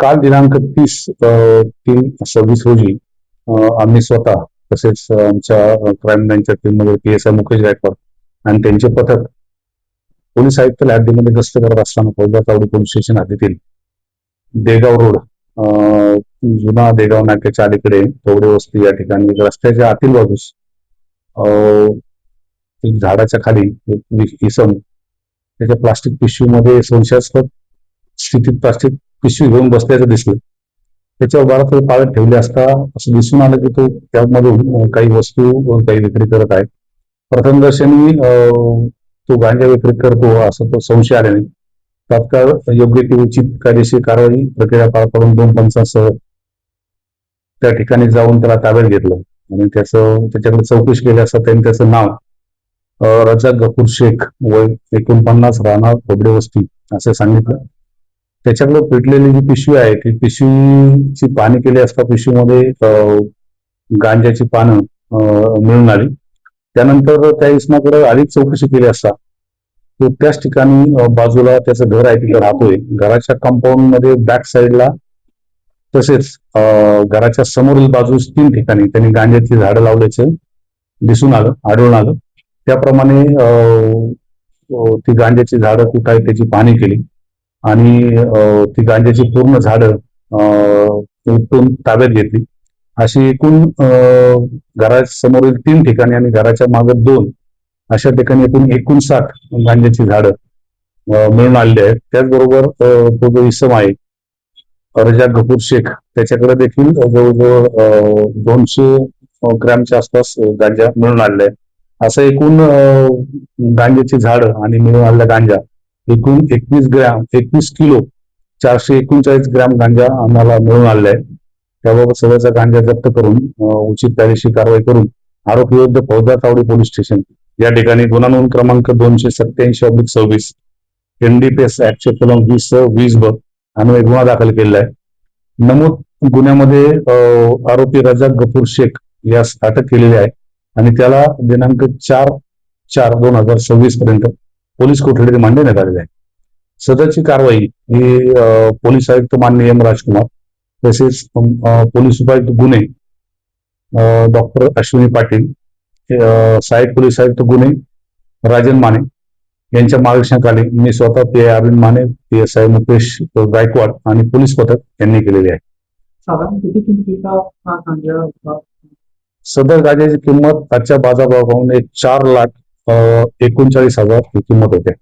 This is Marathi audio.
काल दिनांक 30/3/26 रोजी आम्ही स्वतः तसेच आमच्या क्राईम ब्रँचच्या टीममध्ये PSI मुकेश गायकवाड आणि त्यांचे पथक पोलीस आयुक्त हद्दीमध्ये गस्त करत असताना फौजदार चावडी पोलीस स्टेशन हद्दीतील देगाव रोड जुना देगाव नाक्याच्या अलीकडे तोवडे वस्ती या ठिकाणी रस्त्याच्या आतील बाजूस एक झाडाच्या खाली एक इसम त्याच्या प्लास्टिक पिशवीमध्ये संशयास्पद स्थितीत प्लास्टिक पिशवी घेऊन बसल्याचं दिसलं. त्याच्यावर बारा पाळत ठेवले असता असं दिसून आलं की तो त्यामधून काही वस्तू काही विक्री करत आहे. प्रथमदर्शनी तो गांजा विक्री करतो असं तो संशय आल्याने तात्काळ योग्य ती उचित कायदेशीर कारवाई प्रक्रिया पार पाडून 2 पंचांसह त्या ठिकाणी जाऊन त्याला ताब्यात घेतलं आणि त्याच्याकडे चौकशी केली असता त्यांनी त्याचं नाव रजाक गफूर शेख वय 49 राहणार खोबडे वस्ती असं सांगितलं. त्याच्याकडे पेटलेली जी पिशवी आहे ती पिशवीची पाहणी केली असता पिशवीमध्ये गांजाची पानं मिळून आली. त्यानंतर त्या इसमाकडे अधिक चौकशी केली असता तो त्याच ठिकाणी बाजूला त्याचं घर आहे तिथे राहतोय. घराच्या कंपाऊंड मध्ये बॅक साईडला तसेच घराच्या समोरील बाजूस 3 ठिकाणी त्यांनी गांजाची झाडं लावल्याचं दिसून आढळून आलं. त्याप्रमाणे ती गांजाची झाडं कुठं आहेत त्याची पाहणी केली आणि ती गांजाची पूर्ण झाडं उपटून ताब्यात घेतली. अशी एकूण घरासमोरील 3 ठिकाणी आणि घराच्या मागे 2 अशा ठिकाणी एकूण 59 गांजाची झाडं मिळून आलेली आहेत. त्याचबरोबर तो जो इसम आहे रजाक गफूर शेख त्याच्याकडे देखील जवळजवळ 200 ग्रॅमच्या आसपास गांजा मिळून आलेला आहे. असं एकूण गांजाची झाडं आणि मिळून आलेला गांजा एकूण 21 किलो 439 ग्रॅम गांजा आम्हाला मिळून आलेला आहे. त्याबाबत सगळ्याचा गांजा जप्त करून उचित कायदेशीर कारवाई करून आरोपी विरुद्ध फौजदार चावडी पोलीस स्टेशन या ठिकाणी गुन्हा नोंद क्रमांक 287/26 NDPS ऍक्टचे कलम 20/20 अन्वये गुन्हा दाखल केलेला आहे. नमूद गुन्ह्यामध्ये आरोपी रजाक गफूर शेख यास अटक केलेली आहे आणि त्याला दिनांक 4/4/2026 पर्यंत पोलीस कोठडीत मांडण्यात आलेले आहे. सदरची कारवाई ही पोलीस आयुक्त माननीय M. राजकुमार तसेच पोलीस उपायुक्त गुन्हे डॉक्टर अश्विनी पाटील, सहाय्यक पोलीस आयुक्त गुन्हे राजन माने यांच्या मार्गदर्शनाखाली मी स्वतः PI अरविंद माने, PSI मुकेश गायकवाड आणि पोलीस पथक यांनी केलेले आहे. सदर गांजाची किंमत आजच्या बाजारभावाप्रमाणे 4,39,000 ही किंमत होते.